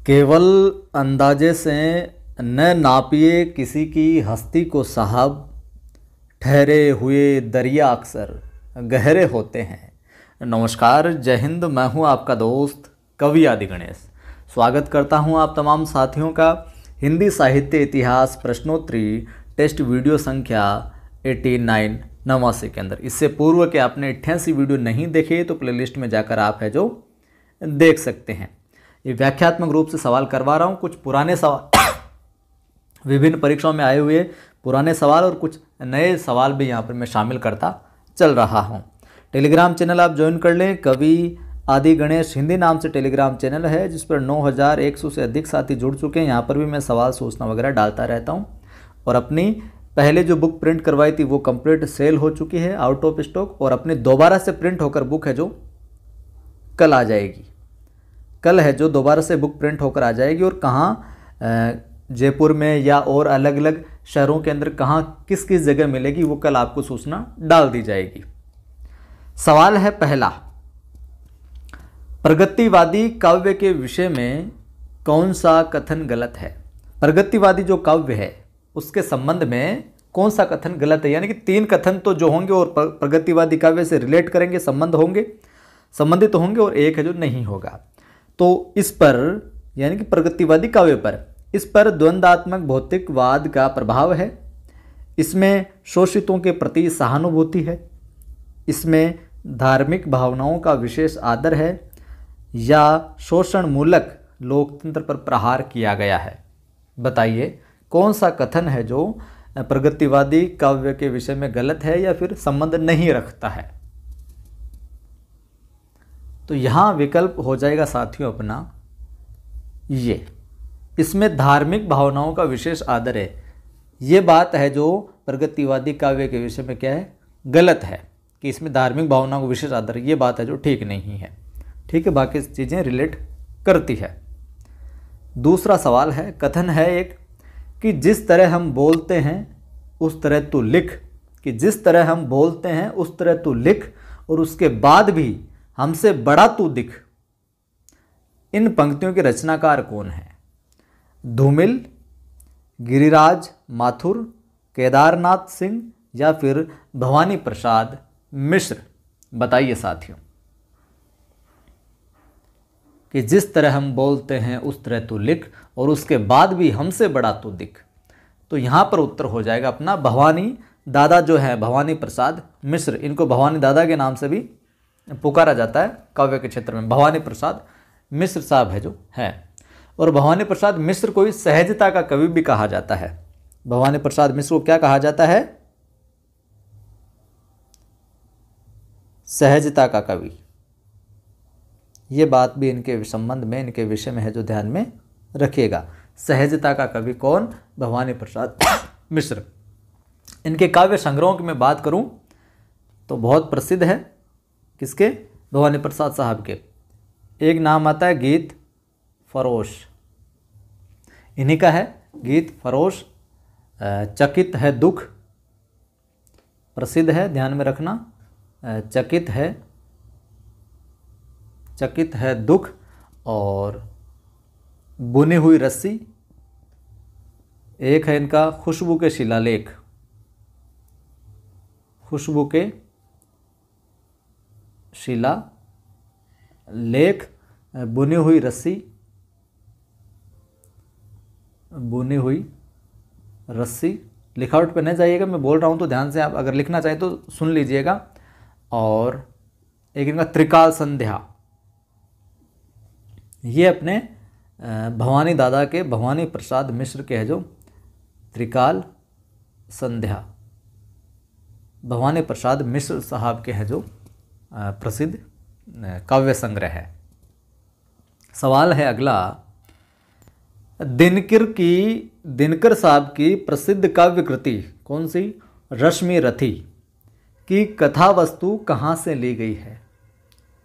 केवल अंदाजे से न नापिए किसी की हस्ती को साहब, ठहरे हुए दरिया अक्सर गहरे होते हैं। नमस्कार, जय हिंद। मैं हूं आपका दोस्त कवि आदि गणेश। स्वागत करता हूं आप तमाम साथियों का हिंदी साहित्य इतिहास प्रश्नोत्तरी टेस्ट वीडियो संख्या 89 89 के अंदर। इससे पूर्व के आपने 88 वीडियो नहीं देखे तो प्लेलिस्ट में जाकर आप है जो देख सकते हैं। ये व्याख्यात्मक रूप से सवाल करवा रहा हूँ। कुछ पुराने सवाल विभिन्न परीक्षाओं में आए हुए पुराने सवाल और कुछ नए सवाल भी यहाँ पर मैं शामिल करता चल रहा हूँ। टेलीग्राम चैनल आप ज्वाइन कर लें। कवि आदि गणेश हिंदी नाम से टेलीग्राम चैनल है जिस पर 9100 से अधिक साथी जुड़ चुके हैं। यहाँ पर भी मैं सवाल सूचना वगैरह डालता रहता हूँ। और अपनी पहले जो बुक प्रिंट करवाई थी वो कंप्लीट सेल हो चुकी है, आउट ऑफ स्टॉक। और अपनी दोबारा से प्रिंट होकर बुक है जो कल आ जाएगी। कल है जो दोबारा से बुक प्रिंट होकर आ जाएगी। और कहाँ जयपुर में या और अलग अलग शहरों के अंदर कहाँ किस किस जगह मिलेगी वो कल आपको सूचना डाल दी जाएगी। सवाल है पहला, प्रगतिवादी काव्य के विषय में कौन सा कथन गलत है। प्रगतिवादी जो काव्य है उसके संबंध में कौन सा कथन गलत है। यानी कि 3 कथन तो जो होंगे और प्रगतिवादी काव्य से रिलेट करेंगे, संबंधित होंगे, और एक है जो नहीं होगा। तो इस पर यानी कि प्रगतिवादी काव्य पर इस पर द्वंद्वात्मक भौतिकवाद का प्रभाव है। इसमें शोषितों के प्रति सहानुभूति है। इसमें धार्मिक भावनाओं का विशेष आदर है या शोषण मूलक लोकतंत्र पर प्रहार किया गया है। बताइए कौन सा कथन है जो प्रगतिवादी काव्य के विषय में गलत है या फिर संबंध नहीं रखता है। तो यहाँ विकल्प हो जाएगा साथियों अपना ये, इसमें धार्मिक भावनाओं का विशेष आदर है। ये बात है जो प्रगतिवादी काव्य के विषय में क्या है, गलत है कि इसमें धार्मिक भावनाओं का विशेष आदर है। ये बात है जो ठीक नहीं है। ठीक है, बाकी चीज़ें रिलेट करती है। दूसरा सवाल है, कथन है एक कि जिस तरह हम बोलते हैं उस तरह तू लिख, कि जिस तरह हम बोलते हैं उस तरह तू लिख और उसके बाद भी हमसे बड़ा तू दिख। इन पंक्तियों के रचनाकार कौन है। धूमिल, गिरिराज माथुर, केदारनाथ सिंह या फिर भवानी प्रसाद मिश्र। बताइए साथियों कि जिस तरह हम बोलते हैं उस तरह तू लिख और उसके बाद भी हमसे बड़ा तू दिख। तो यहाँ पर उत्तर हो जाएगा अपना भवानी दादा जो है, भवानी प्रसाद मिश्र। इनको भवानी दादा के नाम से भी पुकारा जाता है काव्य के क्षेत्र में। भवानी प्रसाद मिश्र साहब है जो है। और भवानी प्रसाद मिश्र को ही सहजता का कवि भी कहा जाता है। भवानी प्रसाद मिश्र को क्या कहा जाता है, सहजता का कवि। ये बात भी इनके संबंध में, इनके विषय में है जो ध्यान में रखिएगा। सहजता का कवि कौन, भवानी प्रसाद मिश्र। इनके काव्य संग्रहों की मैं बात करूं तो बहुत प्रसिद्ध है। किसके, भवानी प्रसाद साहब के। एक नाम आता है गीत फरोश, इन्हीं का है गीत फरोश। चकित है दुख प्रसिद्ध है, ध्यान में रखना। चकित है दुख और बुनी हुई रस्सी। एक है इनका खुशबू के शिलालेख, खुशबू के शिला लेख, बुनी हुई रस्सी, बुनी हुई रस्सी। लिखावट पे नहीं जाइएगा, मैं बोल रहा हूँ तो ध्यान से आप अगर लिखना चाहें तो सुन लीजिएगा। और एक इनका त्रिकाल संध्या, ये अपने भवानी दादा के, भवानी प्रसाद मिश्र के है जो त्रिकाल संध्या, भवानी प्रसाद मिश्र साहब के है जो प्रसिद्ध काव्य संग्रह है। सवाल है अगला, दिनकर साहब की प्रसिद्ध काव्य कृति कौन सी, रश्मि रथी की कथा वस्तु कहाँ से ली गई है।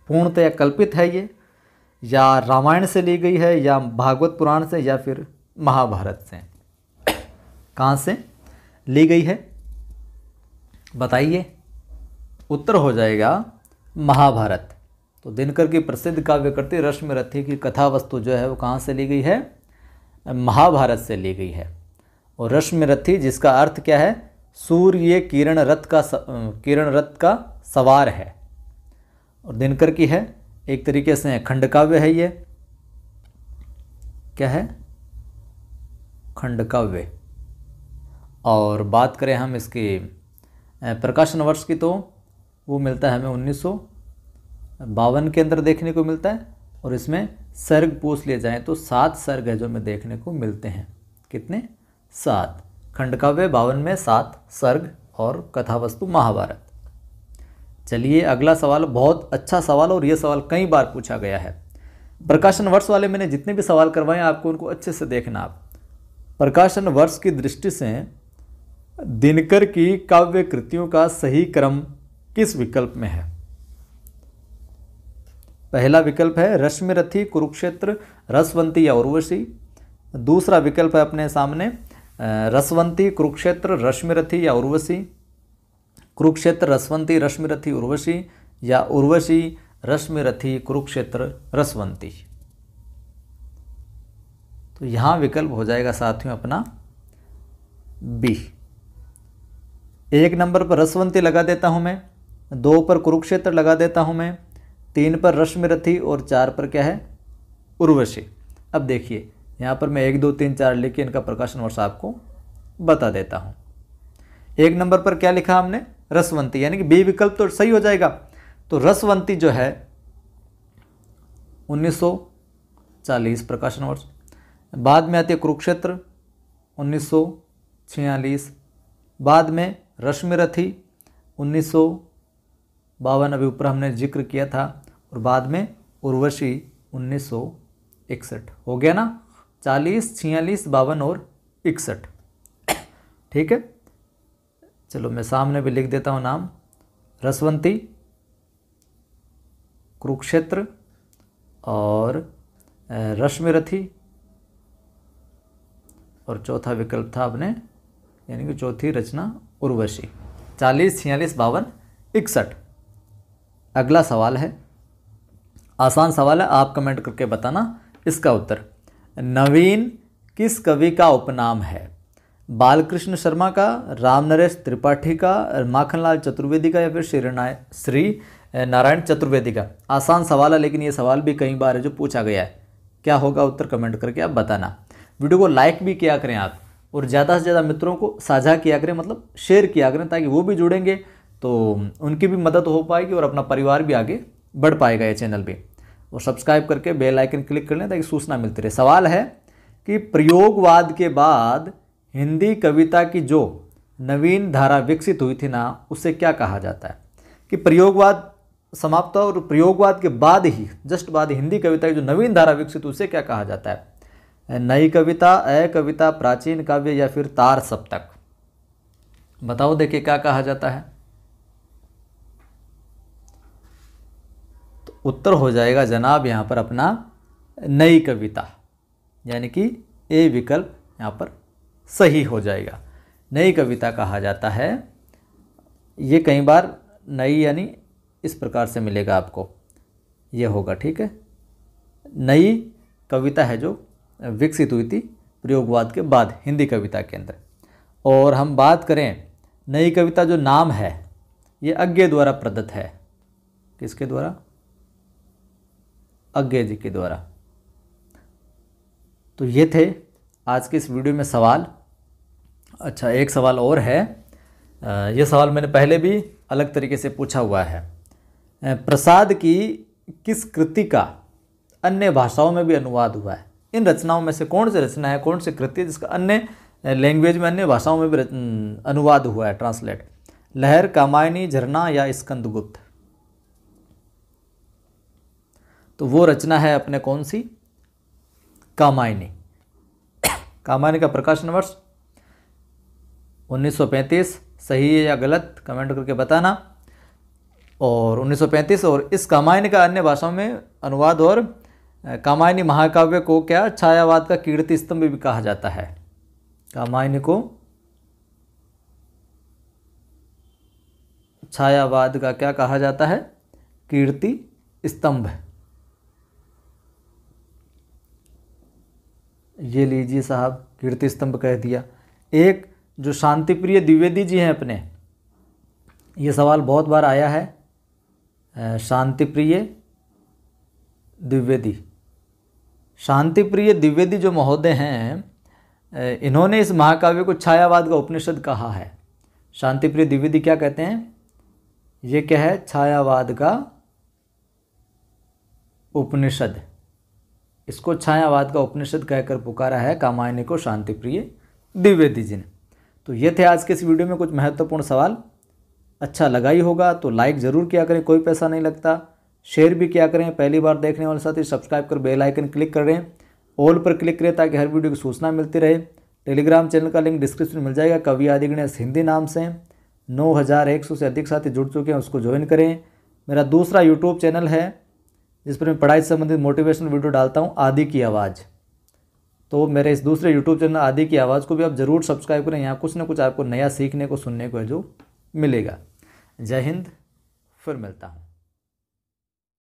पूर्णतया कल्पित है ये, या रामायण से ली गई है, या भागवत पुराण से, या फिर महाभारत से। कहाँ से ली गई है बताइए। उत्तर हो जाएगा महाभारत। तो दिनकर की प्रसिद्ध काव्य कृति रश्मिरथी की कथा वस्तु जो है वो कहाँ से ली गई है? महाभारत से ली गई है। और रश्मिरथी जिसका अर्थ क्या है? सूर्य किरण रथ का सवार है। और दिनकर की है एक तरीके से खंड काव्य है। ये क्या है? खंड काव्य। और बात करें हम इसके प्रकाशन वर्ष की तो वो मिलता है हमें 1952 के अंदर देखने को मिलता है। और इसमें सर्ग पूछ लिए जाएँ तो 7 सर्ग है जो हमें देखने को मिलते हैं। कितने? 7। खंड काव्य 52 में 7 सर्ग और कथा वस्तु महाभारत। चलिए अगला सवाल, बहुत अच्छा सवाल और ये सवाल कई बार पूछा गया है। प्रकाशन वर्ष वाले मैंने जितने भी सवाल करवाए आपको उनको अच्छे से देखना। आप प्रकाशन वर्ष की दृष्टि से दिनकर की काव्य कृतियों का सही क्रम किस विकल्प में है? पहला विकल्प है रश्मिरथी, कुरुक्षेत्र, रसवंती या उर्वशी। दूसरा विकल्प है अपने सामने रसवंती, कुरुक्षेत्र, रश्मिरथी या उर्वशी। कुरुक्षेत्र, रसवंती, रश्मिरथी, उर्वशी या उर्वशी, रश्मिरथी, कुरुक्षेत्र, रसवंती। तो यहाँ विकल्प हो जाएगा साथियों अपना बी। 1 नंबर पर रसवंती लगा देता हूँ मैं, 2 पर कुरुक्षेत्र लगा देता हूँ मैं, 3 पर रश्मिरथी और 4 पर क्या है? उर्वशी। अब देखिए यहाँ पर मैं 1 2 3 4 लिख के इनका प्रकाशन वर्ष आपको बता देता हूँ। 1 नंबर पर क्या लिखा हमने? रसवंती, यानी कि बी विकल्प तो सही हो जाएगा। तो रसवंती जो है 1940 प्रकाशन वर्ष। बाद में आती है कुरुक्षेत्र 1946। बाद में रश्मिरथी 1952 अभी ऊपर हमने जिक्र किया था। और बाद में उर्वशी 1961। हो गया ना? 40, 46, 52 और 61। ठीक है, चलो मैं सामने भी लिख देता हूँ नाम। रसवंती, कुरुक्षेत्र और रश्मिरथी और चौथा विकल्प था अपने, यानी कि चौथी रचना उर्वशी। 40, 46, 52, 61। अगला सवाल है, आसान सवाल है, आप कमेंट करके बताना इसका उत्तर। नवीन किस कवि का उपनाम है? बालकृष्ण शर्मा का, रामनरेश त्रिपाठी का, माखनलाल चतुर्वेदी का या फिर श्री नारायण चतुर्वेदी का? आसान सवाल है लेकिन ये सवाल भी कई बार है जो पूछा गया है। क्या होगा उत्तर कमेंट करके आप बताना। वीडियो को लाइक भी किया करें आप, और ज़्यादा से ज़्यादा मित्रों को साझा किया करें, मतलब शेयर किया करें, ताकि वो भी जुड़ेंगे तो उनकी भी मदद हो पाएगी और अपना परिवार भी आगे बढ़ पाएगा ये चैनल भी। और सब्सक्राइब करके बेल आइकन क्लिक कर लें ताकि सूचना मिलती रहे। सवाल है कि प्रयोगवाद के बाद हिंदी कविता की जो नवीन धारा विकसित हुई थी ना, उसे क्या कहा जाता है? कि प्रयोगवाद समाप्त हुआ और प्रयोगवाद के बाद ही, जस्ट बाद हिंदी कविता की जो नवीन धारा विकसित हुई उसे क्या कहा जाता है? नई कविता, कविता, प्राचीन काव्य या फिर तार सप्तक? बताओ देखिए क्या कहा जाता है। तो उत्तर हो जाएगा जनाब यहाँ पर अपना नई कविता, यानी कि ए विकल्प यहाँ पर सही हो जाएगा। नई कविता कहा जाता है। ये कई बार नई यानी इस प्रकार से मिलेगा आपको, ये होगा। ठीक है, नई कविता है जो विकसित हुई थी प्रयोगवाद के बाद हिंदी कविता के अंदर। और हम बात करें नई कविता जो नाम है ये अज्ञे द्वारा प्रदत्त है। किसके द्वारा? अज्ञे जी के द्वारा। तो ये थे आज के इस वीडियो में सवाल। अच्छा, एक सवाल और है, ये सवाल मैंने पहले भी अलग तरीके से पूछा हुआ है। प्रसाद की किस कृति का अन्य भाषाओं में भी अनुवाद हुआ है? इन रचनाओं में से कौन सी रचना है, कौन सी कृति है जिसका अन्य लैंग्वेज में, अन्य भाषाओं में भी अनुवाद हुआ है, ट्रांसलेट? लहर, कामायनी, झरना या स्कंदगुप्त? तो वो रचना है अपने कौन सी? कामायनी। कामायनी का प्रकाशन वर्ष 1935। सही है या गलत कमेंट करके बताना। और 1935। और इस कामायनी का अन्य भाषाओं में अनुवाद, और कामायनी महाकाव्य को क्या छायावाद का कीर्ति स्तंभ भी कहा जाता है? कामायनी को छायावाद का क्या कहा जाता है? कीर्ति स्तंभ, ये लीजिए साहब कीर्ति स्तंभ कह दिया। एक जो शांति प्रिय द्विवेदी जी हैं अपने, ये सवाल बहुत बार आया है, शांति प्रिय द्विवेदी, शांति प्रिय द्विवेदी जो महोदय हैं, इन्होंने इस महाकाव्य को छायावाद का उपनिषद कहा है। शांति प्रिय द्विवेदी क्या कहते हैं, ये क्या है, छायावाद का उपनिषद, इसको छायावाद का उपनिषद कहकर पुकारा है कामायनी को शांति प्रिय द्विवेदी जी ने। तो ये थे आज के इस वीडियो में कुछ महत्वपूर्ण सवाल। अच्छा लगा ही होगा तो लाइक ज़रूर किया करें, कोई पैसा नहीं लगता। शेयर भी किया करें, पहली बार देखने वाले साथी सब्सक्राइब कर बेल आइकन क्लिक करें, ऑल पर क्लिक करें ताकि हर वीडियो की सूचना मिलती रहे। टेलीग्राम चैनल का लिंक डिस्क्रिप्शन में मिल जाएगा, कवि आदि गणेश हिंदी नाम से। 9100 से अधिक साथी जुड़ चुके हैं, उसको ज्वाइन करें। मेरा दूसरा यूट्यूब चैनल है जिस पर मैं पढ़ाई से संबंधित मोटिवेशनल वीडियो डालता हूँ, आदि की आवाज़। तो मेरे इस दूसरे यूट्यूब चैनल आदि की आवाज़ को भी आप ज़रूर सब्सक्राइब करें, यहाँ कुछ ना कुछ आपको नया सीखने को सुनने को जो मिलेगा। जय हिंद, फिर मिलता हूँ।